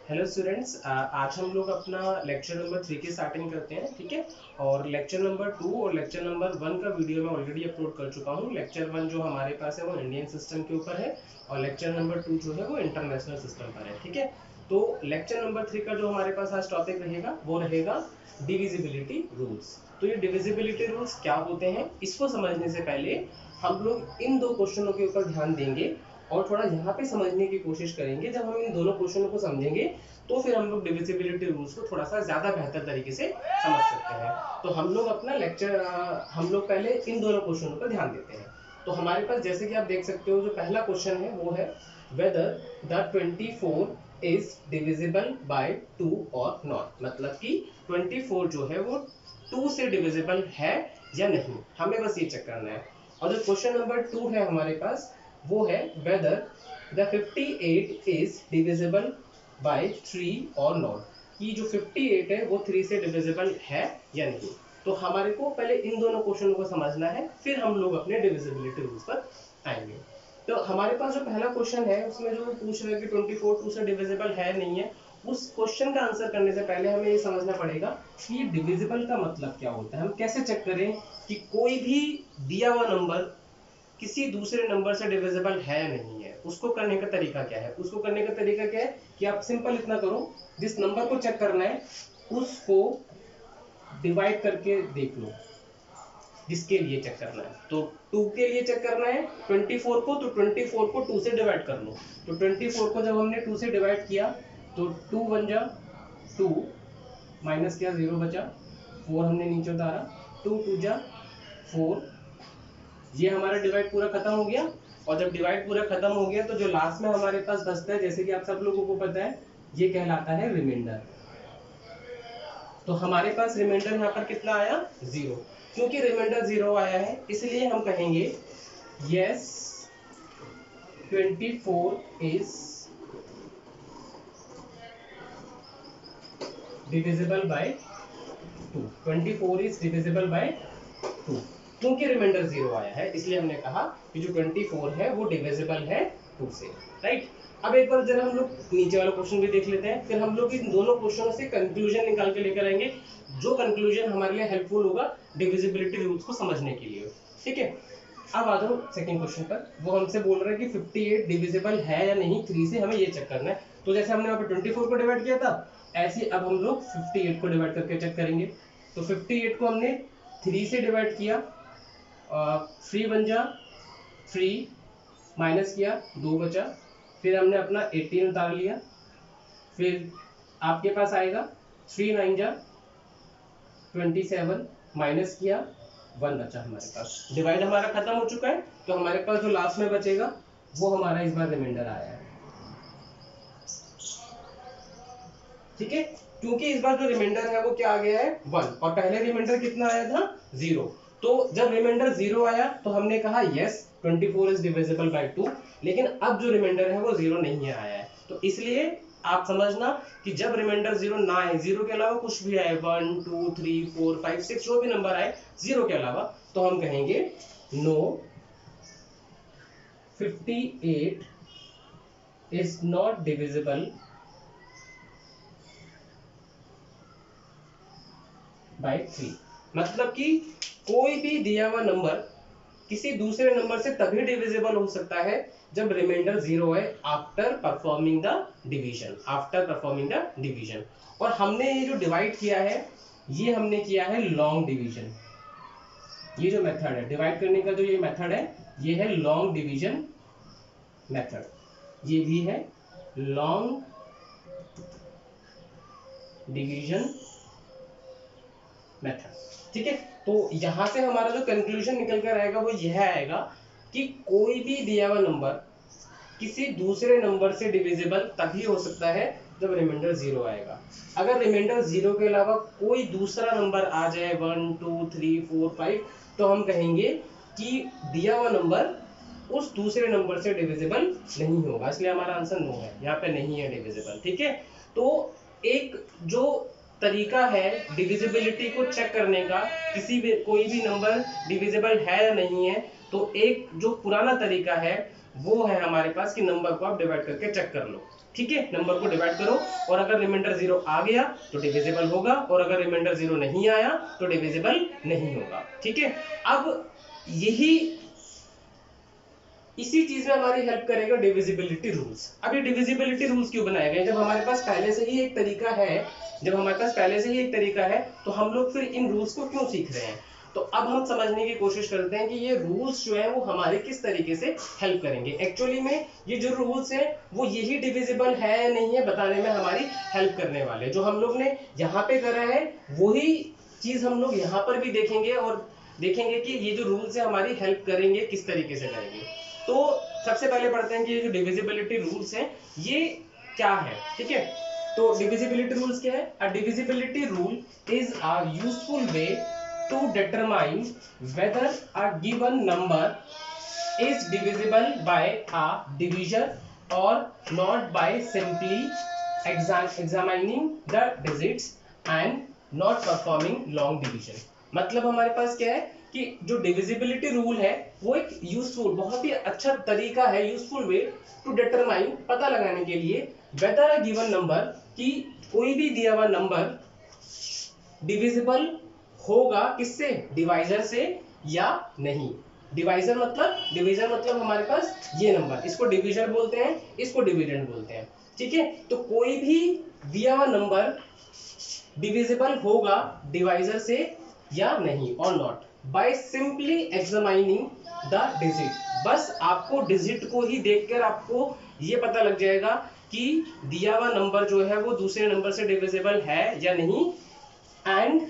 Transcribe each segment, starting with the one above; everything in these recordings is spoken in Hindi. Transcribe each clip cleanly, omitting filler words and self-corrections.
हेलो स्टूडेंट्स, आज हम लोग अपना लेक्चर नंबर 3 की स्टार्टिंग करते हैं। ठीक है। और लेक्चर नंबर 2 और लेक्चर नंबर 1 का वीडियो मैं ऑलरेडी अपलोड कर चुका हूँ। लेक्चर 1 जो हमारे पास है वो इंडियन सिस्टम के ऊपर है और लेक्चर नंबर 2 जो है वो इंटरनेशनल सिस्टम पर है। ठीक है। तो लेक्चर नंबर 3 का जो हमारे पास आज टॉपिक रहेगा वो रहेगा डिविजिबिलिटी रूल्स। तो ये डिविजिबिलिटी रूल्स क्या होते हैं, इसको समझने से पहले हम लोग इन दो क्वेश्चनों के ऊपर ध्यान देंगे और थोड़ा यहाँ पे समझने की कोशिश करेंगे। जब हम इन दोनों क्वेश्चनों को समझेंगे तो फिर हम लोग डिविजिबिलिटी रूल्स को थोड़ा सा ज्यादा बेहतर तरीके से समझ सकते हैं। तो हम लोग अपना लेक्चर हम लोग पहले इन दोनों क्वेश्चनों पर ध्यान देते हैं। तो हमारे पास जैसे कि आप देख सकते हो, जो पहला क्वेश्चन है वो है whether the 24 is divisible bye 2 और नॉट। मतलब कि 24 जो है वो 2 से डिविजिबल है या नहीं, हमें बस ये चेक करना है। और जो क्वेश्चन नंबर 2 है हमारे पास वो है whether the 58 is divisible by 3 और नॉट, कि जो 58 है वो 3 से डिविजिबल है या नहीं। तो हमारे को पहले इन दोनों क्वेश्चनों को समझना है, फिर हम लोग अपने डिविजिबिलिटी रूल्स पर आएंगे। तो हमारे पास जो पहला क्वेश्चन है उसमें जो पूछ रहा है कि 24 2 से डिविजिबल है नहीं है, उस क्वेश्चन का आंसर करने से पहले हमें ये समझना पड़ेगा कि डिविजिबल का मतलब क्या होता है। हम कैसे चेक करें कि कोई भी दिया हुआ नंबर किसी दूसरे नंबर से डिविजिबल है या नहीं है। उसको करने का तरीका क्या है? उसको करने का तरीका क्या है कि आप सिंपल इतना करो, जिस नंबर को चेक करना है उसको डिवाइड करके देख लो। जिसके लिए चेक करना है, तो 2 के लिए चेक करना है 24 को, तो 24 को 2 से डिवाइड कर लो। तो 24 को जब हमने 2 से डिवाइड किया तो 2 बन जा 2, माइनस किया 0 बचा, 4 हमने नीचे उतारा, 2 2 जा 4। ये हमारा डिवाइड पूरा खत्म हो गया। और जब डिवाइड पूरा खत्म हो गया तो जो लास्ट में हमारे पास बचता है, जैसे कि आप सब लोगों को पता है, ये कहलाता है रिमाइंडर। तो हमारे पास रिमाइंडर यहाँ पर कितना आया? 0। क्योंकि रिमाइंडर 0 आया है इसलिए हम कहेंगे yes 24 is divisible bye 2। 24 is divisible bye 2। क्योंकि रिमाइंडर 0 आया है इसलिए हमने कहा कि जो 24 है वो डिविजिबल है 2 से। राइट। अब एक बार जरा हम लोग नीचे वाला क्वेश्चन भी देख लेते हैं, फिर हम लोग इन दोनों क्वेश्चनों से कंक्लूजन निकाल के लेकर आएंगे, जो कंक्लूजन हमारे लिए हेल्पफुल होगा डिविजिबिलिटी रूल्स को समझने के लिए। ठीक है। अब आ जाओ सेकंड क्वेश्चन पर। वो हमसे बोल रहा है कि 58 डिविजिबल है या नहीं 3 से, हमें ये चेक करना है। तो जैसे हमने वहां पर 24 को डिवाइड किया था, ऐसे अब हम लोग 58 को डिवाइड करके चेक करेंगे। तो 58 को हमने 3 से डिवाइड किया, 3 बन जा 3, माइनस किया 2 बचा, फिर हमने अपना 18 उतार लिया, फिर आपके पास आएगा 3 9 जा 27, माइनस किया 1 बचा हमारे पास। डिवाइड हमारा खत्म हो चुका है, तो हमारे पास जो लास्ट में बचेगा वो हमारा इस बार रिमाइंडर आया है। ठीक है। क्योंकि इस बार जो रिमाइंडर है वो क्या आ गया है? 1, और पहले रिमाइंडर कितना आया था? 0। तो जब रिमाइंडर 0 आया तो हमने कहा यस 24 इज डिविजिबल बाय 2, लेकिन अब जो रिमाइंडर है वो 0 नहीं आया है। तो इसलिए आप समझना कि जब रिमाइंडर 0 ना आए, 0 के अलावा कुछ भी आए, 1 2 3 4 5 6 जो भी नंबर आए 0 के अलावा, तो हम कहेंगे no 58 is not divisible by 3। मतलब कि कोई भी दिया हुआ नंबर किसी दूसरे नंबर से तभी डिविजिबल हो सकता है जब रिमाइंडर 0 है after performing the division. After performing the division. और हमने ये जो डिवाइड किया है ये हमने किया है लॉन्ग डिवीजन। ये जो मेथड है डिवाइड करने का, जो ये मेथड है ये है लॉन्ग डिवीजन मेथड। ये भी है लॉन्ग डिवीजन मेथड। ठीक है। तो यहां से हमारा जो कंक्लूजन निकल कर आएगा वो यह आएगा कि कोई भी दिया हुआ नंबर किसी दूसरे नंबर से डिविजिबल तभी हो सकता है जब रिमाइंडर 0 आएगा। अगर रिमाइंडर 0 के अलावा कोई दूसरा नंबर आ जाए 1 2 3 4 5, तो हम कहेंगे कि दिया हुआ नंबर उस दूसरे नंबर से डिविजिबल नहीं होगा। इसलिए हमारा आंसर नो है, यहाँ पे नहीं है डिविजिबल। ठीक है। तो एक जो तरीका है डिविजिबिलिटी को चेक करने का, किसी भी कोई भी नंबर डिविजिबल है या नहीं है, तो एक जो पुराना तरीका है वो है हमारे पास कि नंबर को आप डिवाइड करके चेक कर लो। ठीक है, नंबर को डिवाइड करो और अगर रिमाइंडर 0 आ गया तो डिविजिबल होगा और अगर रिमाइंडर 0 नहीं आया तो डिविजिबल नहीं होगा। ठीक है, अब यही इसी चीज में हमारी हेल्प करेगा डिविजिबिलिटी रूल्स। अब ये डिविजिबिलिटी रूल्स क्यों बनाए गए? जब हमारे पास पहले से ही एक तरीका है, तो हम लोग फिर इन रूल्स को क्यों सीख रहे हैं? तो अब हम समझने की कोशिश करते हैं कि ये रूल्स जो है वो हमारे किस तरीके से हेल्प करेंगे। एक्चुअली में ये जो रूल्स हैं वो यही डिविजिबल है नहीं है बताने में हमारी हेल्प करने वाले। जो हम लोग ने यहाँ पे करा है वही चीज हम लोग यहाँ पर भी देखेंगे और देखेंगे कि ये जो रूल्स है हमारी हेल्प करेंगे किस तरीके से करेंगे। तो सबसे पहले पढ़ते हैं कि ये जो डिविजिबिलिटी रूल्स हैं ये क्या है। ठीक है, तो डिविजिबिलिटी रूल्स क्या है? A divisibility rule is a useful way to determine whether a given number is divisible by a division और not by simply examining the digits and not performing long division। मतलब हमारे पास क्या है कि जो डिविजिबिलिटी रूल है वो एक यूजफुल, बहुत ही अच्छा तरीका है, यूजफुल वे टू डिटरमाइन, पता लगाने के लिए वेदर अ गिवन नंबर, कि कोई भी दिया हुआ नंबर डिविजिबल होगा किससे? डिवाइजर से या नहीं। डिवाइजर मतलब हमारे पास ये नंबर, इसको डिविजन बोलते हैं, इसको डिविडेंड बोलते हैं। ठीक है, तो कोई भी दिया हुआ नंबर डिविजिबल होगा डिवाइजर से या नहीं, और not by simply examining the digit. बस आपको डिजिट को ही देखकर आपको ये पता लग जाएगा कि दिया हुआ नंबर जो है वो दूसरे नंबर से डिविजिबल है या नहीं, and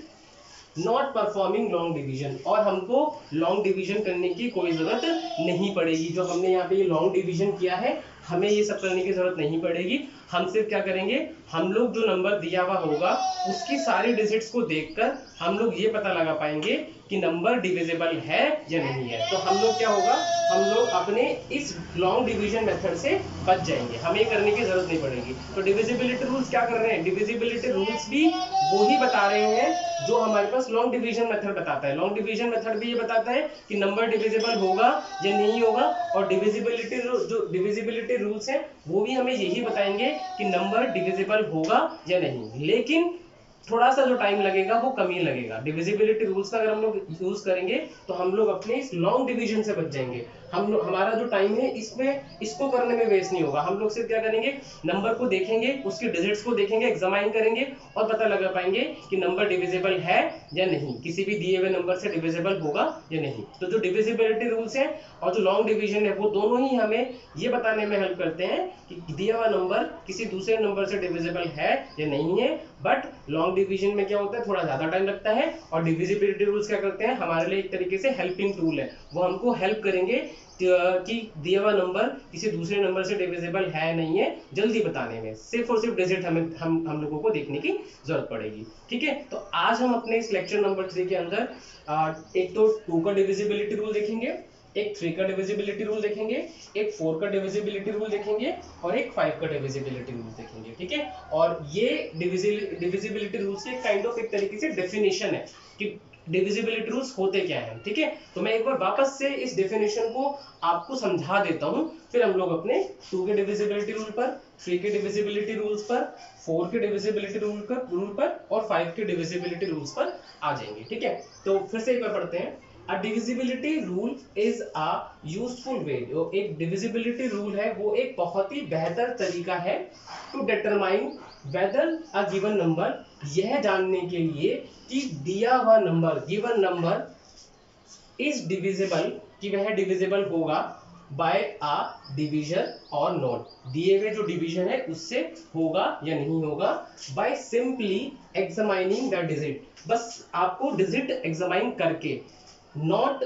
not performing long division, और हमको लॉन्ग डिवीजन करने की कोई जरूरत नहीं पड़ेगी। जो हमने यहाँ पे ये लॉन्ग डिवीजन किया है हमें ये सब करने की जरूरत नहीं पड़ेगी। हम सिर्फ क्या करेंगे, हम लोग जो नंबर दिया हुआ होगा उसकी सारी डिजिट्स को देखकर हम लोग ये पता लगा पाएंगे कि नंबर डिविजिबल है या नहीं है। तो हम लोग क्या होगा, हम लोग अपने इस लॉन्ग डिवीजन मेथड से बच जाएंगे, हमें करने की जरूरत नहीं पड़ेगी। तो डिविजिबिलिटी रूल्स क्या कर रहे हैं? डिविजिबिलिटी रूल्स भी वो ही बता रहे हैं जो हमारे पास लॉन्ग डिवीजन मेथड बताता है। लॉन्ग डिवीजन मेथड भी ये बताता है कि नंबर डिविजिबल होगा या नहीं होगा, और डिविजिबिलिटी रूल्स हैं वो भी हमें यही बताएंगे कि नंबर डिविजिबल होगा या नहीं। लेकिन थोड़ा सा जो टाइम लगेगा वो कम ही लगेगा। डिविजिबिलिटी रूल्स का अगर हम लोग यूज करेंगे तो हम लोग अपने इस लॉन्ग डिवीजन से बच जाएंगे। हमारा जो टाइम है इसमें इसको करने में वेस्ट नहीं होगा। हम लोग सिर्फ क्या करेंगे, नंबर को देखेंगे, उसके डिजिट्स को देखेंगे, एग्जामाइन करेंगे और पता लगा पाएंगे कि नंबर डिविजिबल है या नहीं, किसी भी दिए हुए नंबर से डिविजिबल होगा या नहीं। तो जो डिविजिबिलिटी रूल्स है और जो लॉन्ग डिवीजन है वो दोनों ही हमें ये बताने में हेल्प करते हैं कि दिया हुआ नंबर किसी दूसरे नंबर से डिविजिबल है या नहीं है। बट लॉन्ग डिवीजन में क्या होता है, थोड़ा ज्यादा टाइम लगता है, और डिविजिबिलिटी रूल्स क्या करते हैं, हमारे लिए एक तरीके से हेल्पिंग टूल है। वो हमको हेल्प करेंगे कि दिया हुआ नंबर किसी दूसरे नंबर से डिविजिबल है नहीं है जल्दी बताने में। सिर्फ और सिर्फ डिजिट हम लोगों को देखने की जरूरत पड़ेगी। ठीक है, तो आज हम अपने इस लेक्चर नंबर 3 के अंदर एक तो 2 का डिविजिबिलिटी रूल देखेंगे, एक 3 का डिविजिबिलिटी रूल देखेंगे, एक 4 का डिविजिबिलिटी रूल देखेंगे और एक 5 का डिविजिबिलिटी रूल देखेंगे। ठीक है, और ये डिविजिबिलिटी रूल्स की काइंड ऑफ एक तरीके से डेफिनेशन है कि डिविजिबिलिटी रूल्स होते क्या हैं। ठीक है, तो मैं एक बार वापस से इस डेफिनेशन को आपको समझा देता हूं, फिर हम लोग अपने 2 के डिविजिबिलिटी रूल पर, 3 के डिविजिबिलिटी रूल्स पर, 4 के डिविजिबिलिटी रूल पर और 5 के डिविजिबिलिटी रूल्स पर आ जाएंगे। ठीक है, तो फिर से एक बार पढ़ते हैं। A divisibility rule is a useful way। जो एक divisibility rule है वो एक बहुत ही बेहतर तरीका है to determine whether a given number, यह जानने के लिए कि दिया हुआ number, given number is divisible, कि वह divisible होगा by a division or not, दिए हुए जो डिवीजन है उससे होगा या नहीं होगा, by simply examining the digit, बस आपको डिजिट एग्जामाइन करके, नॉट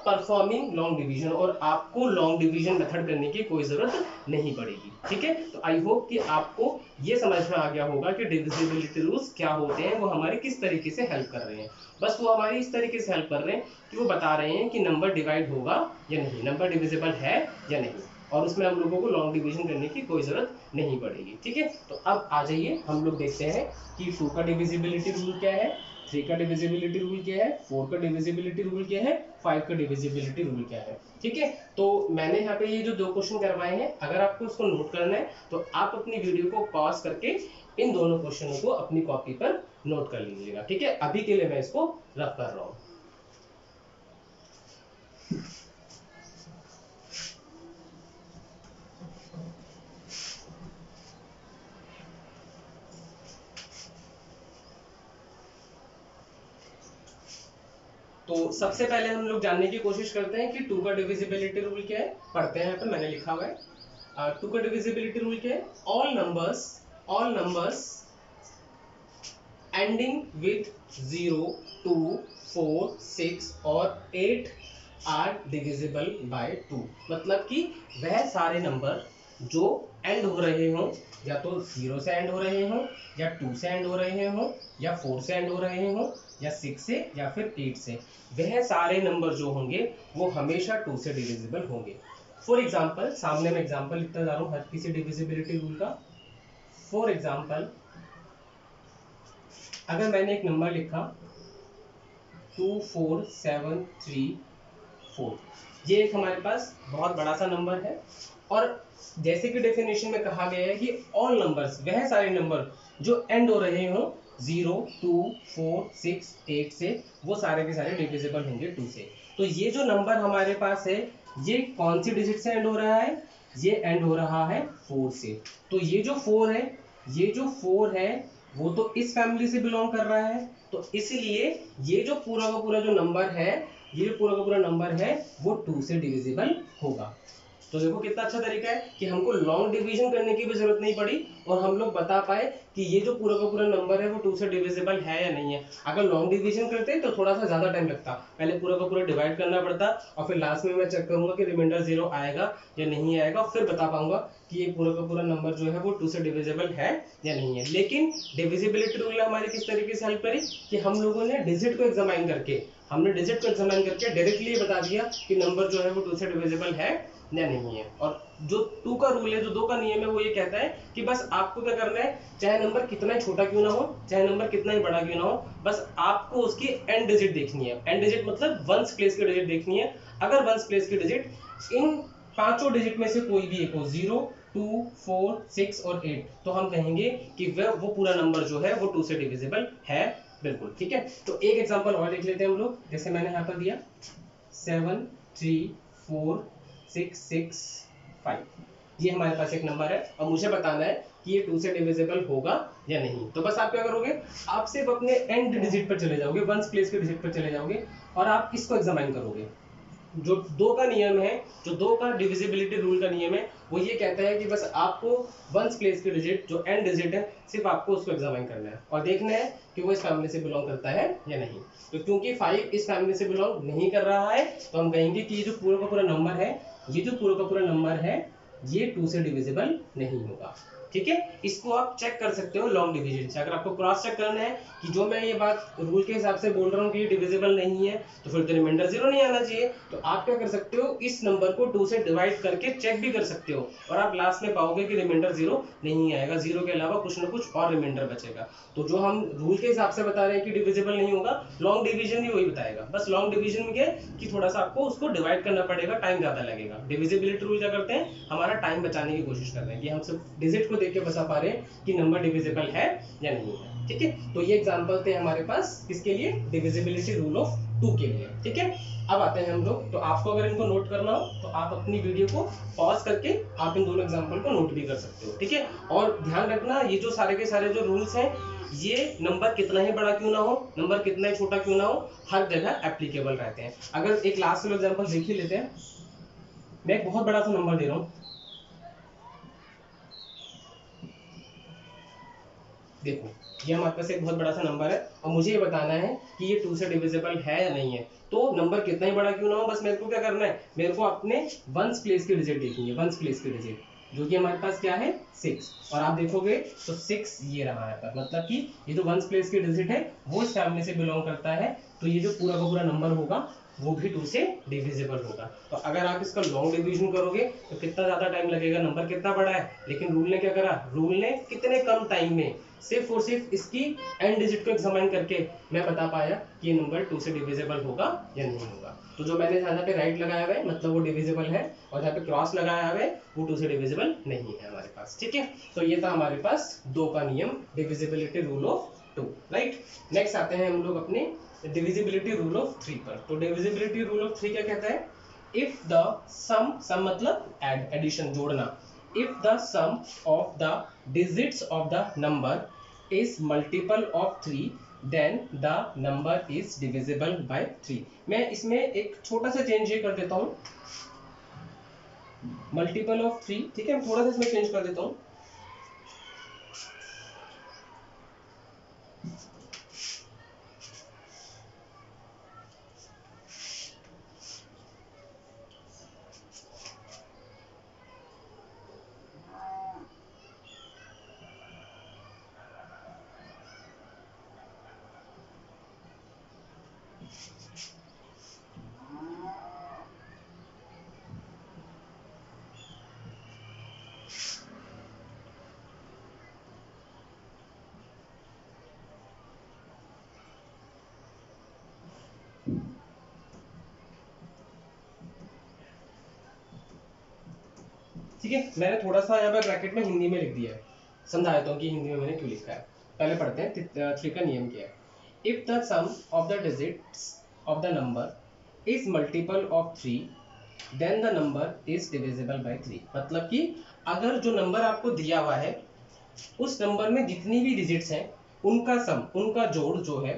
परफॉर्मिंग लॉन्ग डिवीजन, और आपको लॉन्ग डिवीजन मेथड करने की कोई जरूरत नहीं पड़ेगी। ठीक है, तो आई होप कि आपको ये समझ में आ गया होगा कि डिविजिबिलिटी रूल्स क्या होते हैं, वो हमारी किस तरीके से हेल्प कर रहे हैं। बस वो हमारी इस तरीके से हेल्प कर रहे हैं कि वो बता रहे हैं कि नंबर डिवाइड होगा या नहीं, नंबर डिविजिबल है या नहीं। और उसमें हम लोगों को लॉन्ग डिवीजन करने की कोई जरूरत नहीं पड़ेगी। ठीक है, तो अब आ जाइए हम लोग देखते हैं कि 2 का डिविजिबिलिटी रूल क्या है, 3 का डिविजिबिलिटी रूल क्या है, 4 का डिविजिबिलिटी रूल क्या है, 5 का डिविजिबिलिटी रूल क्या है। ठीक है, तो मैंने यहाँ पे ये जो 2 क्वेश्चन करवाए हैं, अगर आपको इसको नोट करना है तो आप अपनी वीडियो को पॉज करके इन दोनों क्वेश्चनों को अपनी कॉपी पर नोट कर लीजिएगा। ठीक है, अभी के लिए मैं इसको रफ कर रहा हूँ। तो सबसे पहले हम लोग जानने की कोशिश करते हैं कि 2 का डिविजिबिलिटी रूल क्या है। पढ़ते हैं, यहाँ पर मैंने लिखा हुआ है 2 का डिविजिबिलिटी रूल क्या है, ऑल नंबर्स एंडिंग विथ 0, 2, 4, 6 और 8 आर डिविजिबल बाय 2। मतलब कि वह सारे नंबर जो एंड हो रहे हों, या तो 0 से एंड हो रहे हों, या 2 से एंड हो रहे हों, या 4 से एंड हो रहे हों, या 6 से, या फिर 8 से, वह सारे नंबर जो होंगे वो हमेशा 2 से डिविजिबल होंगे। फॉर एग्जाम्पल, सामने मैं एग्जाम्पल लिखता जा रहा हूँ हर किसी डिविजिबिलिटी रूल का। फॉर एग्जाम्पल, अगर मैंने एक नंबर लिखा 24734, ये एक हमारे पास बहुत बड़ा सा नंबर है, और जैसे कि डेफिनेशन में कहा गया है कि ऑल नंबर्स, वह सारे नंबर जो एंड हो रहे हो 0, 2, 4, 6, 8 से, वो सारे के सारे डिविजिबल होंगे 2 से। तो ये जो नंबर हमारे पास है, ये कौन सी डिजिट से एंड हो रहा है, ये एंड हो रहा है 4 से। तो ये जो 4 है, ये जो 4 है वो तो इस फैमिली से बिलोंग कर रहा है, तो इसलिए ये जो पूरा का पूरा जो नंबर है, ये पूरा का पूरा नंबर है वो 2 से डिविजिबल होगा। तो देखो कितना अच्छा तरीका है कि हमको लॉन्ग डिवीजन करने की भी जरूरत नहीं पड़ी और हम लोग बता पाए कि ये जो पूरा का पूरा नंबर है वो 2 से डिविजिबल है या नहीं है। अगर लॉन्ग डिवीजन करते तो थोड़ा सा ज्यादा टाइम लगता, पहले पूरा का पूरा डिवाइड करना पड़ता और फिर लास्ट में मैं चेक करूंगा कि रिमाइंडर 0 आएगा या नहीं आएगा, फिर बता पाऊंगा कि ये पूरा का पूरा नंबर जो है वो 2 से डिविजिबल है या नहीं है। लेकिन डिविजिबिलिटी रूल ने हमारी किस तरीके से हेल्प करी कि हम लोगों ने डिजिट को एग्जामाइन करके, डायरेक्टली ये बता दिया कि नंबर जो है वो 2 से डिविजिबल है या नहीं है। और जो 2 का रूल है, जो 2 का नियम है, वो ये कहता है कि बस आपको क्या करना है, चाहे नंबर कितना ही छोटा क्यों ना हो, चाहे नंबर कितना ही बड़ा क्यों ना हो, बस आपको उसकी एंड डिजिट देखनी है। एंड डिजिट मतलब वंस प्लेस की डिजिट देखनी है। अगर वंस प्लेस की डिजिट इन पांचों डिजिट में से कोई भी एक हो, 0, 2, 4, 6 और 8, तो हम कहेंगे कि वो पूरा नंबर जो है वो 2 से डिविजिबल है। बिल्कुल ठीक है। तो एक एग्जांपल और लिख लेते हैं हम लोग, जैसे मैंने यहाँ पर दिया 7, 3, 4, 6, 6, 5। ये हमारे पास एक नंबर है और मुझे बताना है कि ये 2 से डिविजिबल होगा या नहीं। तो बस आप क्या करोगे, आप सिर्फ अपने एंड डिजिट पर चले जाओगे, वंस प्लेस के डिजिट पर चले जाओगे और आप इसको एग्जामाइन करोगे। जो 2 का नियम है, जो 2 का डिविजिबिलिटी रूल का नियम है, वो ये कहता है कि बस आपको वंस प्लेस की डिजिट, जो एंड डिजिट है, सिर्फ आपको उसको एग्जामाइन करना है और देखना है कि वो इस फैमिली से बिलोंग करता है या नहीं। तो क्योंकि 5 इस फैमिली से बिलोंग नहीं कर रहा है, तो हम कहेंगे कि ये जो पूरा का पूरा नंबर है, ये जो पूरा का पूरा नंबर है, ये 2 से डिविजिबल नहीं होगा। ठीक है, इसको आप चेक कर सकते हो लॉन्ग डिवीजन से। अगर आपको क्रॉस चेक करना है कि जो मैं ये बात रूल के हिसाब से बोल रहा हूँ कि ये डिविजिबल नहीं है, तो फिर तो रिमाइंडर 0 नहीं आना चाहिए, तो आप क्या कर सकते हो, इस नंबर को 2 से डिवाइड करके चेक भी कर सकते हो और आप लास्ट में पाओगे कि रिमाइंडर 0 नहीं आएगा, 0 के अलावा कुछ ना कुछ और रिमाइंडर बचेगा। तो जो हम रूल के हिसाब से बता रहे हैं कि डिविजिबल नहीं होगा, लॉन्ग डिवीजन भी वही बताएगा। बस लॉन्ग डिवीजन में क्या है कि थोड़ा सा आपको उसको डिवाइड करना पड़ेगा, टाइम ज्यादा लगेगा। डिविजिबिलिटी रूल क्या करते हैं, हमारा टाइम बचाने की कोशिश कर रहे हैं कि हम सिर्फ डिजिट को देख के बता पा रहे हैं कि नंबर डिविजिबल है या नहीं है। ठीक है, तो ये एग्जांपल थे हमारे पास किसके लिए, डिविजिबिलिटी रूल ऑफ 2 के लिए। ठीक है, अब आते हैं हम लोग, तो आपको अगर इनको नोट करना हो तो आप अपनी वीडियो को पॉज करके आप इन दोनों एग्जांपल को नोट भी कर सकते हो। ठीक है, और ध्यान रखना ये जो सारे के सारे जो रूल्स हैं, ये नंबर कितना ही बड़ा क्यों ना हो, नंबर कितना ही छोटा क्यों ना हो, हर जगह एप्लीकेबल रहते हैं। अगर एक लास्ट वाला एग्जांपल देख ही लेते हैं, मैं एक बहुत बड़ा सा नंबर दे रहा हूं, देखो ये हमारे पास एक बहुत बड़ा सा नंबर है और मुझे ये बताना है कि ये 2 से डिविजिबल है या नहीं है। तो नंबर कितना ही बड़ा क्यों ना हो, बस मेरे को क्या करना है, मेरे को अपने वंस प्लेस की डिजिट देखनी है, वंस प्लेस की डिजिट, जो कि हमारे पास क्या है 6, और आप देखोगे तो 6 ये रहा है, पर मतलब कि ये जो वंस प्लेस की डिजिट है वो इस फैमिली से बिलोंग करता है। तो ये जो पूरा का पूरा नंबर होगा वो भी 2 से डिविजिबल होगा। तो अगर आप इसका लॉन्ग डिवीजन करोगे तो कितना ज्यादा टाइम लगेगा, नंबर कितना बड़ा है, लेकिन रूल ने क्या करा, रूल ने कितने कम टाइम में सिर्फ और सिर्फ इसकी एंड डिजिट को एग्जामिन करके मैं बता पाया कि ये नंबर 2 से डिविजिबल होगा या नहीं होगा। तो जो मैंने यहाँ पे राइट लगाया हुआ है मतलब वो डिविजिबल है, और जहाँ पे क्रॉस लगाया हुआ है वो 2 से डिविजिबल नहीं है हमारे पास, ठीक है। तो ये था हमारे पास 2 का नियम, divisibility rule of 2, right. Next आते हैं हम लोग अपने डिविजिबिलिटी रूल ऑफ 3 पर। तो डिविजिबिलिटी रूल ऑफ 3 क्या कहता है, इफ द सम मतलब एडिशन, जोड़ना, if the sum of the digits of the number is multiple of 3 then the number is divisible by 3। मैं इसमें एक छोटा सा चेंज ये कर देता हूं, मल्टीपल ऑफ 3, ठीक है, थोड़ा सा इसमें चेंज कर देता हूं। ठीक है, मैंने थोड़ा सा यहाँ पे ब्रैकेट में हिंदी में लिख दिया है, समझा देता हूँ कि हिंदी में मैंने क्यों लिखा है। पहले पढ़ते हैं 3 का नियम क्या है। If the sum of the digits of the number is multiple of 3 then the number is divisible by 3। मतलब कि अगर जो नंबर आपको दिया हुआ है उस नंबर में जितनी भी डिजिट्स हैं उनका सम, उनका जोड़ जो है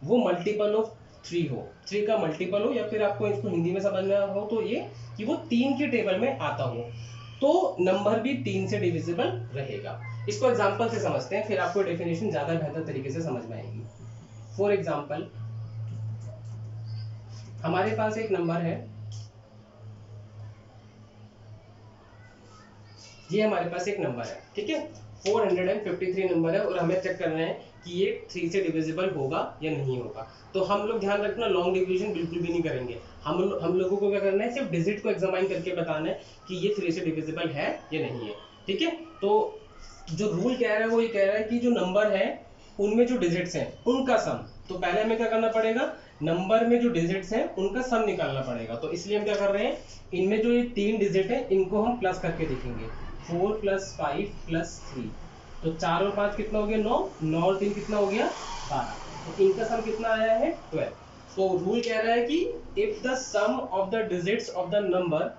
वो मल्टीपल ऑफ 3 हो, 3 का मल्टीपल हो, या फिर आपको इसको हिंदी में समझना हो तो ये कि वो 3 के टेबल में आता हो, तो नंबर भी 3 से डिविजिबल रहेगा। इसको एग्जांपल से समझते हैं, फिर आपको डेफिनेशन ज्यादा बेहतर तरीके से समझ में आएगी। फॉर एग्जांपल हमारे पास एक नंबर है, ये हमारे पास एक नंबर है, ठीक है, 453 नंबर है, और हमें चेक करना है कि ये 3 से डिविजिबल होगा या नहीं होगा। तो हम लोग ध्यान रखना, लॉन्ग डिवीजन बिल्कुल भी नहीं करेंगे, हम लोगों को क्या करना है, सिर्फ डिजिट को एग्जामाइन करके बताना है कि ये 3 से डिविजिबल है या नहीं है, ठीक है। तो जो रूल कह रहा है वो ये कह रहा है कि जो नंबर है उनमें जो डिजिट्स हैं उनका सम, तो पहले हमें क्या करना पड़ेगा, नंबर में जो डिजिट्स हैं उनका सम निकालना पड़ेगा। तो इसलिए हम क्या कर रहे हैं, इनमें जो ये 3 डिजिट है इनको हम प्लस करके देखेंगे, 4 + 5 + 3, तो 4 और 5 कितना हो गया, 9, 9 और 3 कितना हो गया, 12, तो इनका सम कितना आया है, 12। तो रूल कह रहा है कि if the sum of the digits of the number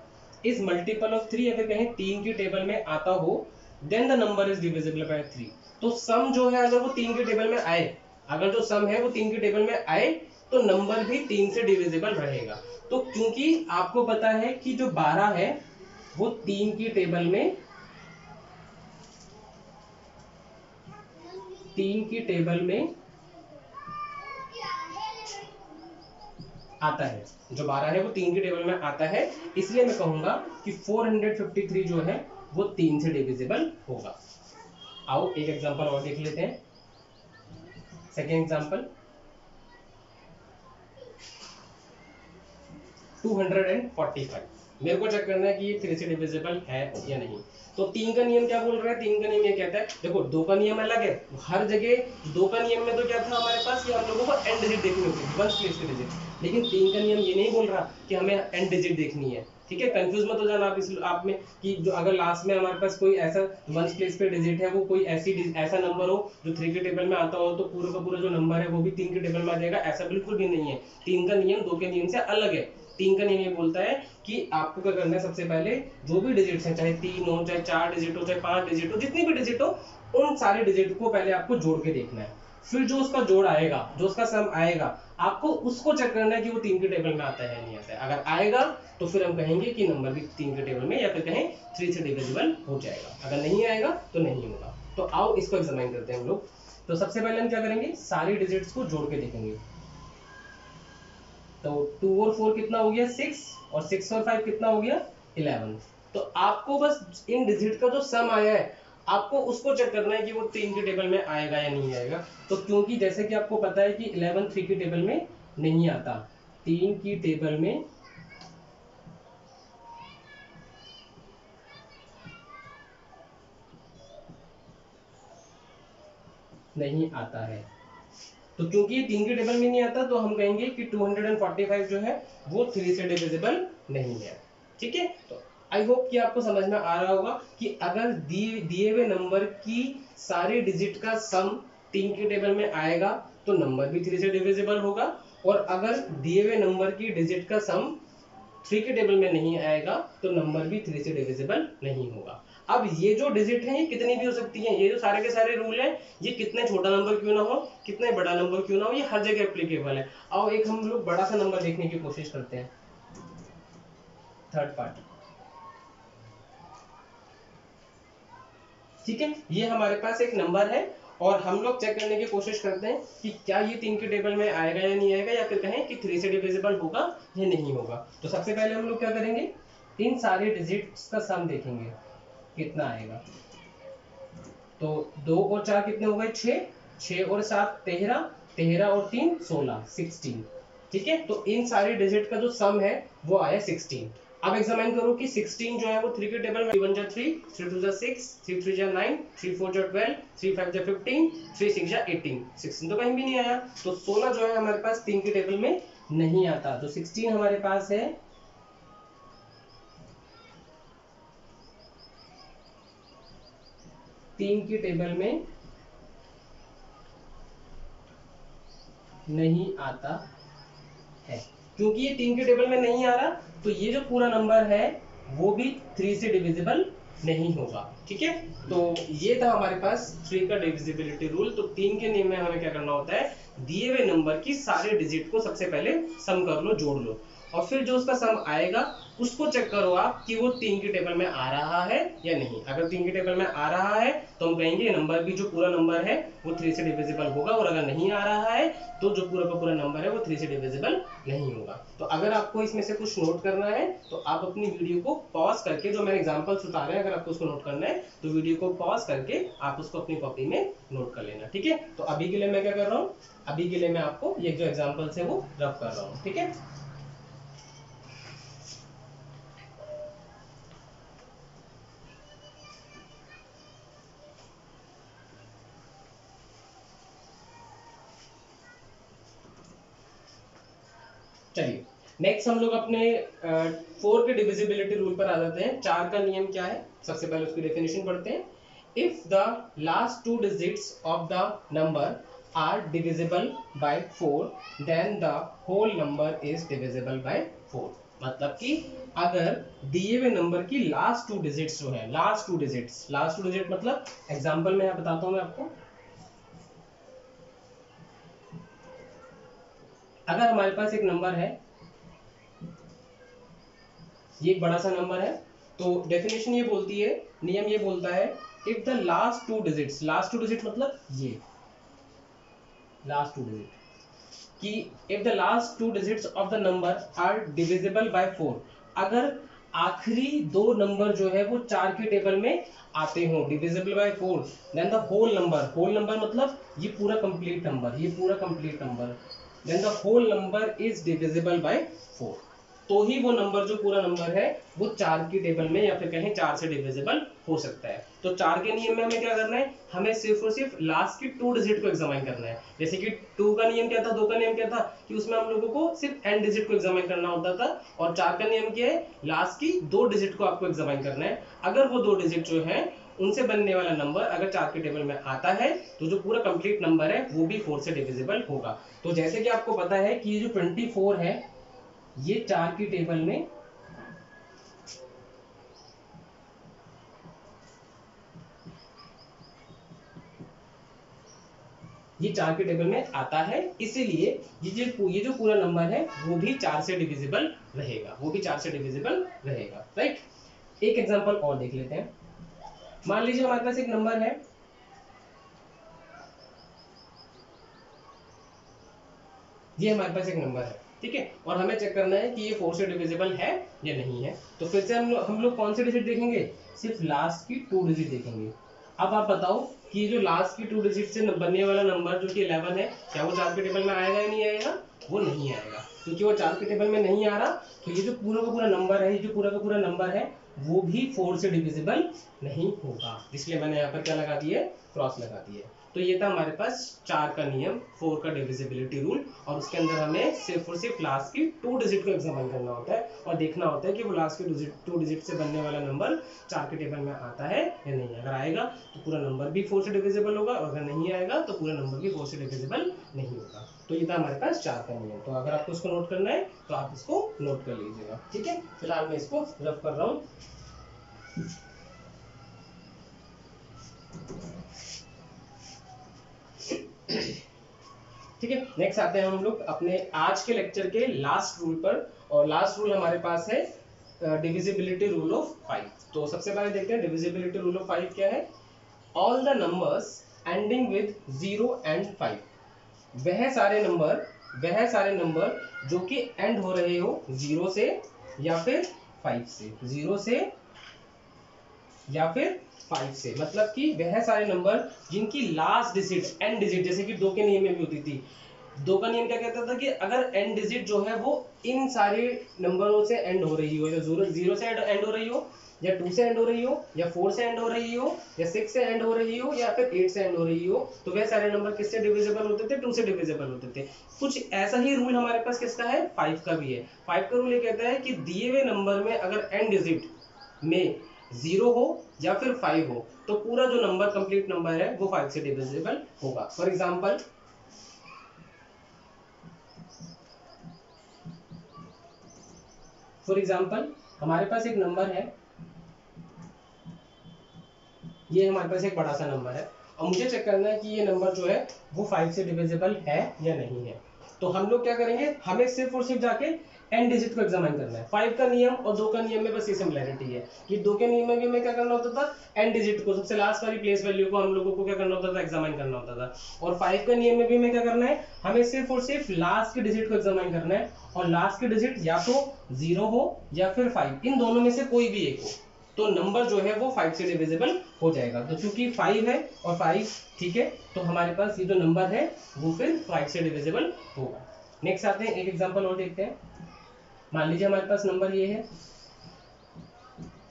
is multiple of 3, अगर कहीं 3 के टेबल में आता हो then the number is divisible by 3। तो सम जो है अगर वो 3 के टेबल में आए, अगर जो सम है वो 3 के टेबल में आए तो नंबर भी 3 से डिविजिबल रहेगा। तो क्योंकि आपको पता है कि जो 12 है वो 3 की टेबल में, 3 की टेबल में आता है, जो 12 है वो 3 की टेबल में आता है, इसलिए मैं कहूंगा कि 453 जो है वो 3 से डिविजिबल होगा। आओ एक एग्जांपल और देख लेते हैं। सेकेंड एग्जांपल 245, मेरे को चेक करना है कि ये 3 से डिविजिबल है या नहीं। तो 3 का नियम क्या बोल रहा है, 3 का नियम ये कहता है, देखो 2 का नियम अलग है, हर जगह 2 का नियम में तो क्या था हमारे पास कि हम लोगों को एंड डिजिट देखनी होती है, वंस प्लेस की डिजिट, लेकिन 3 का नियम ये नहीं बोल रहा कि हमें एंड डिजिट देखनी है, ठीक है। कंफ्यूज मत हो जाना आप में कि जो अगर लास्ट में हमारे पास कोई ऐसा वंस प्लेस पे डिजिट है, वो कोई ऐसा नंबर हो जो 3 के टेबल में आता हो, तो पूरा का पूरा जो नंबर है वो भी 3 के टेबल में आ जाएगा, ऐसा बिल्कुल भी नहीं है। 3 का नियम 2 के नियम से अलग है। 3 का नियम ये बोलता है कि आपको क्या करना है, सबसे पहले जो भी डिजिट्स हैं, चाहे 3 हो, चाहे 4 डिजिट हो, चाहे 5 डिजिट हो, जितनी भी डिजिट हो, उन सारे डिजिट को पहले आपको जोड़ के देखना है। फिर जो उसका जोड़ आएगा, जो उसका सम आएगा, आपको उसको चेक करना है कि वो 3 के टेबल में आता है नहीं आता है। अगर आएगा तो फिर हम कहेंगे कि नंबर भी 3 के टेबल में, या फिर कहें 3 से डिविजिबल हो जाएगा। अगर नहीं आएगा तो नहीं होगा। तो आओ इसको एग्जामिन करते हैं हम लोग। तो सबसे पहले हम क्या करेंगे, सारी डिजिट्स को जोड़ के देखेंगे। तो 2 और 4 कितना हो गया, 6, और 6 और 5 कितना हो गया, 11। तो आपको बस इन डिजिट का जो सम आया है आपको उसको चेक करना है कि वो 3 के टेबल में आएगा या नहीं आएगा। तो क्योंकि जैसे कि आपको पता है कि 11 3 के टेबल में नहीं आता, 3 की टेबल में नहीं आता है। तो क्योंकि ये 3 की टेबल में नहीं आता तो हम कहेंगे कि 245 जो है वो 3 से डिविजिबल नहीं है। ठीक है, तो आई होप कि आपको समझ में आ रहा होगा कि अगर दिए हुए नंबर की सारे डिजिट का सम 3 की टेबल में आएगा तो नंबर भी 3 से डिविजिबल होगा, और अगर दिए हुए नंबर की डिजिट का सम 3 के टेबल में नहीं आएगा तो नंबर भी 3 से डिविजिबल नहीं होगा। अब ये जो डिजिट है ये कितनी भी हो सकती है, ये जो सारे के सारे रूल हैं ये कितने छोटा नंबर क्यों ना हो, कितने बड़ा नंबर क्यों ना हो, ये हर जगह एप्लीकेबल है। आओ एक हम लोग बड़ा सा नंबर देखने की कोशिश करते हैं, थर्ड पार्ट। ठीक है, ये हमारे पास एक नंबर है और हम लोग चेक करने की कोशिश करते हैं कि क्या ये 3 के टेबल में आएगा या नहीं आएगा, या फिर कहें कि 3 से डिविजिबल होगा या नहीं होगा। तो सबसे पहले हम लोग क्या करेंगे, इन सारे डिजिट्स का सम देखेंगे कितना आएगा। तो 2 और 4 कितने हो गए, 6, 6 और 7 13, 13 और 3 16, 16। ठीक है, तो इन सारे डिजिट का जो सम है वो आया 16। अब एग्जामिन करो कि 16 जो है वो 3 के टेबल में 3 1 जा 3, 3 2 जा 6, 3 3 जा 9, 3 4 जा 12, 3 5 जा 15, 3 6 जा 18। 16 तो कहीं भी नहीं आया, तो 16 जो है हमारे पास 3 के टेबल में नहीं आता। तो 16 हमारे पास है 3 की टेबल में नहीं आता है। क्योंकि ये 3 के टेबल में नहीं आ रहा तो ये जो पूरा नंबर है वो भी 3 से डिविजिबल नहीं होगा। ठीक है, तो ये था हमारे पास 3 का डिविजिबिलिटी रूल। तो 3 के नियम में हमें क्या करना होता है, दिए हुए नंबर की सारे डिजिट को सबसे पहले सम कर लो, जोड़ लो, और फिर जो उसका सम आएगा उसको चेक करो आप कि वो 3 की टेबल में आ रहा है या नहीं। अगर 3 की टेबल में आ रहा है तो हम कहेंगे नंबर भी जो पूरा नंबर है वो 3 से डिविजिबल होगा, और अगर नहीं आ रहा है तो जो पूरा का पूरा नंबर है वो 3 से डिविजिबल नहीं होगा। तो अगर आपको इसमें से कुछ नोट करना है तो आप अपनी वीडियो को पॉज करके, जो मैंने एग्जांपल्स उतारे हैं, अगर आपको उसको नोट करना है तो वीडियो को पॉज करके आप उसको अपनी कॉपी में नोट कर लेना। ठीक है, तो अभी के लिए मैं क्या कर रहा हूँ, अभी के लिए मैं आपको ये जो एग्जांपल्स है वो रफ कर रहा हूँ। ठीक है, चलिए नेक्स्ट हम लोग अपने 4 के डिविजिबिलिटी रूल पर आ जाते हैं। 4 का नियम क्या है, सबसे पहले उसकी डेफिनेशन पढ़ते हैं। If the last 2 digits of the number are divisible by 4 then the whole number is divisible by 4। मतलब कि अगर दिए हुए नंबर की लास्ट 2 डिजिट्स जो है, लास्ट 2 डिजिट मतलब एग्जांपल में यहाँ बताता हूँ मैं आपको। अगर हमारे पास एक नंबर है, ये एक बड़ा सा नंबर है, तो डेफिनेशन ये बोलती है, नियम ये बोलता है, if the last 2 digits, last 2 digit मतलब ये लास्ट 2 डिजिट, कि if the last 2 digits of the number are divisible by 4, अगर आखिरी 2 नंबर जो है वो 4 के टेबल में आते हो, divisible by 4, then the whole number मतलब ये पूरा कंप्लीट नंबर, ये पूरा complete number, then the whole number is divisible by 4, तो ही वो नंबर जो पूरा नंबर है वो 4 की टेबल में या फिर कहें 4 से डिविजिबल हो सकता है। तो 4 के नियम में हमें क्या करना है, हमें सिर्फ और सिर्फ लास्ट की 2 डिजिट को एग्जामिन करना है। जैसे कि 2 का नियम क्या था, 2 का नियम क्या था कि उसमें हम लोगों को सिर्फ एन डिजिट को एग्जामिन करना होता था, और 4 का नियम क्या है, लास्ट की 2 डिजिट को आपको एग्जामिन करना है। अगर वो 2 डिजिट जो है उनसे बनने वाला नंबर अगर 4 के टेबल में आता है तो जो पूरा कंप्लीट नंबर है वो भी 4 से डिविजिबल होगा। तो जैसे कि आपको पता है कि ये जो 24 है ये 4 की टेबल में ये 4 के टेबल में आता है, इसीलिए ये जो पूरा नंबर है वो भी 4 से डिविजिबल रहेगा, वो भी 4 से डिविजिबल रहेगा। राइट, एक एग्जांपल और देख लेते हैं। मान लीजिए हमारे पास एक नंबर है, ये हमारे पास एक नंबर है, ठीक है, और हमें चेक करना है कि ये 4 से डिविजिबल है या नहीं है। तो फिर से हम लोग कौन से डिजिट देखेंगे, सिर्फ लास्ट की 2 डिजिट देखेंगे। अब आप बताओ कि जो लास्ट की 2 डिजिट से बनने वाला नंबर जो कि 11 है, क्या वो 4 के टेबल में आएगा या नहीं आएगा? वो नहीं आएगा, क्योंकि वो 4 के टेबल में नहीं आ रहा। तो ये जो पूरा का पूरा नंबर है, ये जो पूरा का पूरा नंबर है, वो भी 4 से डिविजिबल नहीं होगा। इसलिए मैंने यहाँ पर क्या लगा दिए, क्रॉस लगा दिए। तो ये था हमारे पास 4 का नियम, 4 का डिविजिबिलिटी रूल, और उसके अंदर हमें सिर्फ और सिर्फ लास्ट की 2 डिजिट को एग्जामिन करना होता है और देखना होता है कि वो लास्ट की 2 डिजिट से बनने वाला नंबर 4 के टेबल में आता है या नहीं। अगर आएगा तो पूरा नंबर भी 4 से डिविजिबल होगा, और अगर नहीं आएगा तो पूरा नंबर भी 4 से डिविजिबल नहीं होगा। तो ये था हमारे पास 4 का नियम। तो अगर आपको इसको नोट करना है तो आप इसको नोट कर लीजिएगा, ठीक है। फिलहाल मैं इसको रफ कर रहा हूँ। ठीक है, नेक्स्ट आते हैं हम लोग अपने आज के लेक्चर के लास्ट रूल पर, और लास्ट रूल हमारे पास है डिविजिबिलिटी रूल ऑफ 5। तो सबसे पहले देखते हैं डिविजिबिलिटी रूल ऑफ 5 क्या है। All the numbers ending with 0 and 5, वह सारे नंबर जो कि एंड हो रहे हो 0 से या फिर 5 से, 0 से या फिर 5 से, मतलब कि वह सारे नंबर जिनकी लास्ट डिजिट एंड डिजिट, जैसे कि 2 के नियम में भी होती थी। 2 का नियम क्या कहता था कि अगर एंड डिजिट जो है वो इन सारे नंबरों से एंड हो रही हो, या 0 से एंड हो रही हो, या 2 से एंड हो रही हो, या 4 से एंड हो रही हो, या 6 से एंड हो रही हो, या फिर 8 से एंड हो रही हो, तो वह सारे नंबर किससे डिविजिबल होते थे? 2 से डिविजिबल होते थे। कुछ ऐसा ही रूल हमारे पास किसका है? 5 का भी है। 5 का रूल ये कहता है कि दिए हुए नंबर में अगर एंड डिजिट में 0 हो या फिर 5 हो, तो पूरा जो नंबर कंप्लीट नंबर है वो 5 से डिविजिबल होगा। फॉर एग्जाम्पल हमारे पास एक नंबर है, ये हमारे पास एक बड़ा सा नंबर है, और मुझे चेक करना है कि ये नंबर जो है वो 5 से डिविजिबल है या नहीं है। तो हम लोग क्या करेंगे, हमें सिर्फ और सिर्फ जाके एंड डिजिट को एग्जामिन करना है। 5 का नियम और 2 का नियम में बस ये सिमिलैरिटी है कि 2 के नियम में भी हमें क्या करना होता था, एंड डिजिट को, सबसे लास्ट वाली प्लेस वैल्यू को हम लोगों को क्या करना होता था, एग्जामिन करना होता था। और 5 का नियम में भी हमें क्या करना है, हमें सिर्फ और सिर्फ लास्ट के डिजिट को एग्जामिन करना है, और लास्ट के डिजिट या तो 0 हो या फिर 5, इन दोनों में से कोई भी एक हो, तो नंबर जो है वो 5 से डिविजिबल हो जाएगा। तो चूंकि 5 है और 5, ठीक है, तो हमारे पास ये जो नंबर है वो फिर 5 से डिविजिबल होगा। नेक्स्ट आते हैं, एक एग्जांपल और देखते हैं। मान लीजिए हमारे पास नंबर ये है,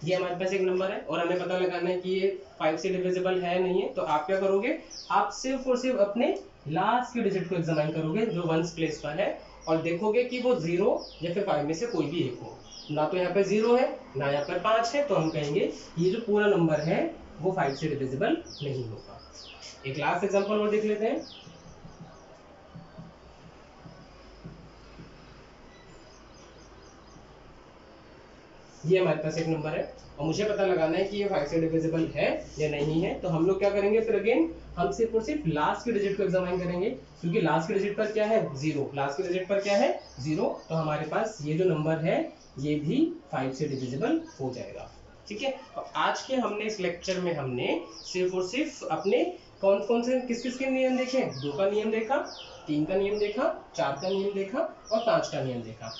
ये हमारे पास एक नंबर है, और हमें पता लगाना है कि ये 5 से डिविजिबल है नहीं है। तो आप क्या करोगे, आप सिर्फ और सिर्फ अपने लास्ट के डिजिट को एग्जामिन करोगे जो वंस प्लेस पर है, और देखोगे कि वो 0 या फिर 5 में से कोई भी एक हो। ना तो यहाँ पे 0 है, ना यहाँ पे 5 है, तो हम कहेंगे ये जो पूरा नंबर है वो 5 से डिविजिबल नहीं होगा। एक लास्ट एग्जांपल और देख लेते हैं। ये हमारे पास एक नंबर है, और मुझे पता लगाना है कि ये 5 से डिविजिबल है या नहीं है। तो हम लोग क्या करेंगे, फिर अगेन हम सिर्फ और सिर्फ लास्ट के डिजिट को एग्जामिन करेंगे, क्योंकि लास्ट के डिजिट पर क्या है, 0, लास्ट के डिजिट पर क्या है, 0, तो हमारे पास ये जो नंबर है ये भी 5 से डिविजिबल हो जाएगा। ठीक है, तो आज के हमने इस लेक्चर में हमने सिर्फ और सिर्फ अपने कौन कौन से किस किस के नियम देखे, 2 का नियम देखा, 3 का नियम देखा, 4 का नियम देखा, और 5 का नियम देखा।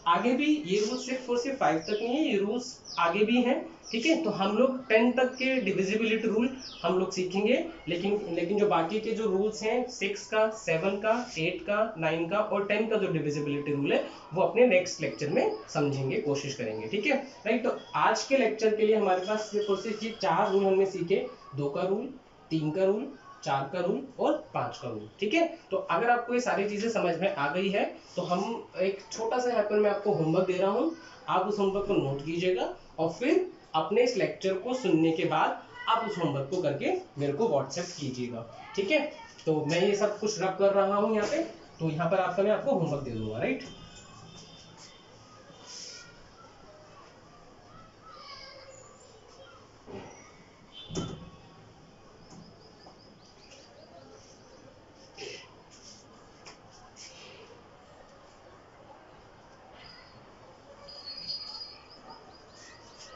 आगे भी ये रूल्स सिर्फ और सिर्फ 5 तक नहीं है, ये रूल्स आगे भी हैं। ठीक है, तो हम लोग 10 तक के डिविजिबिलिटी रूल हम लोग सीखेंगे, लेकिन जो बाकी के जो रूल्स हैं 6 का, 7 का, 8 का, 9 का और 10 का जो डिविजिबिलिटी रूल है वो अपने नेक्स्ट लेक्चर में समझेंगे, कोशिश करेंगे। ठीक है, राइट। तो आज के लेक्चर के लिए हमारे पास सिर्फ और सिर्फ ये 4 रूल हमने सीखे, 2 का रूल, 3 का रूल, 4 का रूल और 5 का रूल। ठीक है, तो अगर आपको ये सारी चीजें समझ में आ गई है तो हम एक छोटा सा यहाँ पर मैं आपको होमवर्क दे रहा हूँ, आप उस होमवर्क को नोट कीजिएगा, और फिर अपने इस लेक्चर को सुनने के बाद आप उस होमवर्क को करके मेरे को व्हाट्सएप कीजिएगा। ठीक है, तो मैं ये सब कुछ रब कर रहा हूँ यहाँ पे, तो यहाँ पर आपका मैं आपको होमवर्क दे दूंगा, राइट।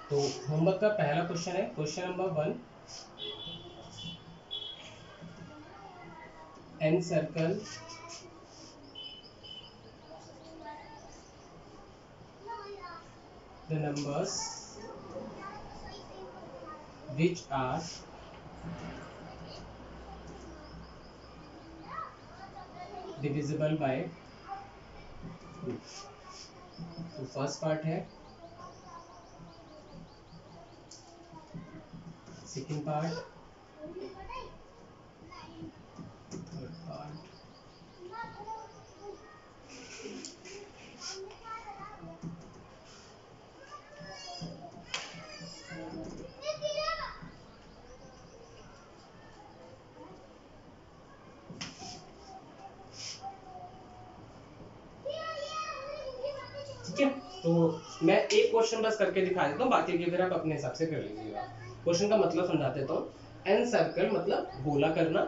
तो होमवर्क का पहला क्वेश्चन है, question number 1, encircle the numbers which are divisible by 2। तो फर्स्ट पार्ट है, सेकंड पार्ट, थर्ड पार्ट। ठीक है, तो मैं एक क्वेश्चन बस करके दिखा देता हूँ, बाकी के फिर आप अपने हिसाब से कर लीजिएगा। क्वेश्चन का मतलब समझा देता हूँ। एन सर्कल मतलब गोला करना,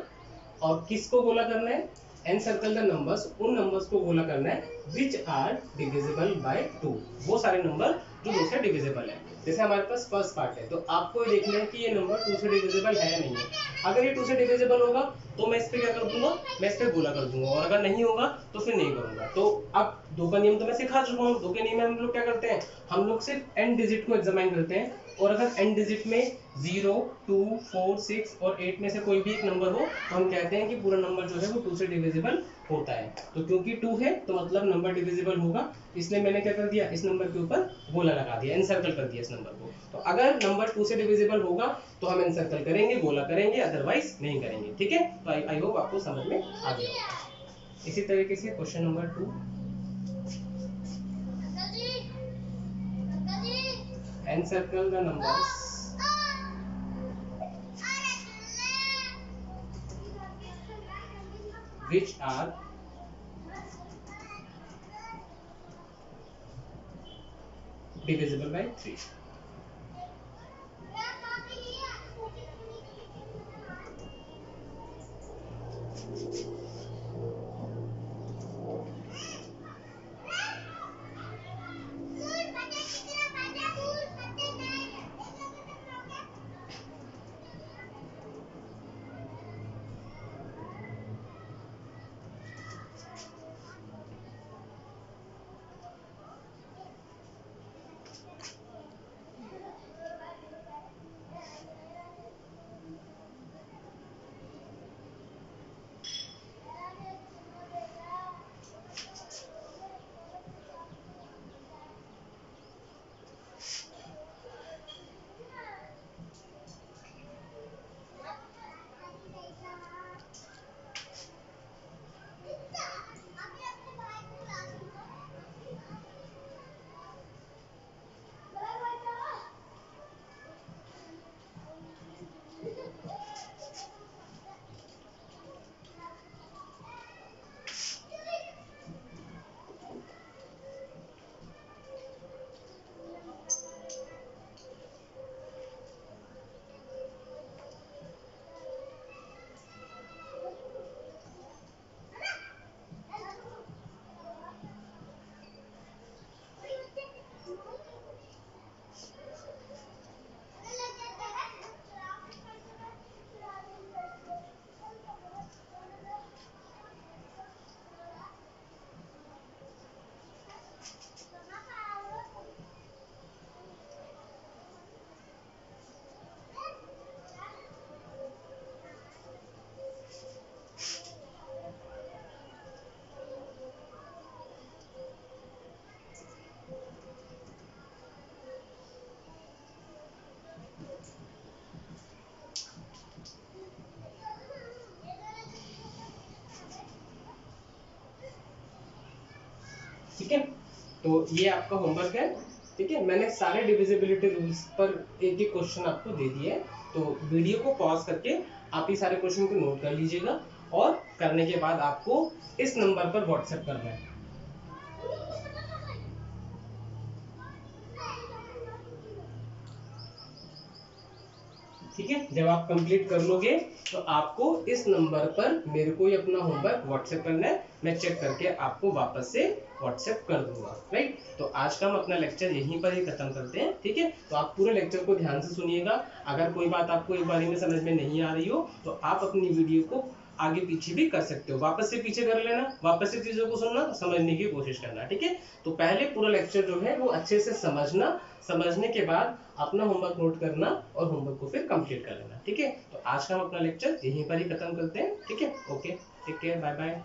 और किसको गोला करना है? एन सर्कल द नंबर्स, उन नंबर्स को गोला करना है विच आर डिविजिबल बाय 2, वो सारे नंबर जो 2 से डिविजिबल है। जैसे हमारे पास फर्स्ट पार्ट है, तो आपको ये देखना है कि ये नंबर 2 से डिविजिबल है या नहीं है। अगर ये 2 से डिविजिबल होगा तो मैं इस पे क्या कर दूंगा, मैं इस पे गोला कर दूंगा, और अगर नहीं होगा तो फिर नहीं करूंगा। तो अब 2 का नियम तो मैं सिखा चुका हूँ। 2 के नियम में हम लोग क्या करते हैं, हम लोग सिर्फ एन डिजिट को एग्जामाइन करते हैं, और अगर एन डिजिट में 0, 2, 4, 6 और 8 में से कोई भी एक नंबर हो तो हम कहते हैं कि पूरा नंबर जो है वो 2 से डिविजिबल होता है। तो क्योंकि 2 है तो मतलब नंबर डिविजिबल होगा, इसलिए मैंने क्या कर दिया, इस नंबर के ऊपर गोला लगा दिया, एनसर्कल कर दिया इस नंबर को। तो अगर नंबर 2 से डिविजिबल होगा तो हम एनसर्कल करेंगे, गोला करेंगे, अदरवाइज नहीं करेंगे। ठीक है, तो आई होप आपको समझ में आ गया होगा। इसी तरीके से question number 2, encircle the numbers which are divisible by 3। ठीक है, तो ये आपका होमवर्क है। ठीक है, मैंने सारे डिविजिबिलिटी रूल्स पर एक एक क्वेश्चन आपको दे दिए है, तो वीडियो को पॉज करके आप ये सारे क्वेश्चन को नोट कर लीजिएगा, और करने के बाद आपको इस नंबर पर व्हाट्सएप करना है। ठीक है, जब आप कंप्लीट कर लोगे तो आपको इस नंबर पर मेरे को ही अपना होमवर्क व्हाट्सएप करना है, मैं चेक करके आपको वापस से व्हाट्सएप कर दूंगा। राइट, तो आज का हम अपना लेक्चर यहीं पर ही खत्म करते हैं। ठीक है, तो आप पूरे लेक्चर को ध्यान से सुनिएगा। अगर कोई बात आपको एक बारी में समझ में नहीं आ रही हो तो आप अपनी वीडियो को आगे पीछे भी कर सकते हो, वापस से पीछे कर लेना, वापस से चीजों को सुनना, समझने की कोशिश करना, ठीक है। तो पहले पूरा लेक्चर जो है वो अच्छे से समझना, समझने के बाद अपना होमवर्क नोट करना और होमवर्क को फिर कंप्लीट कर लेना, ठीक है। तो आज का हम अपना लेक्चर यहीं पर ही खत्म करते हैं, ठीक है। Okay, take care, bye bye.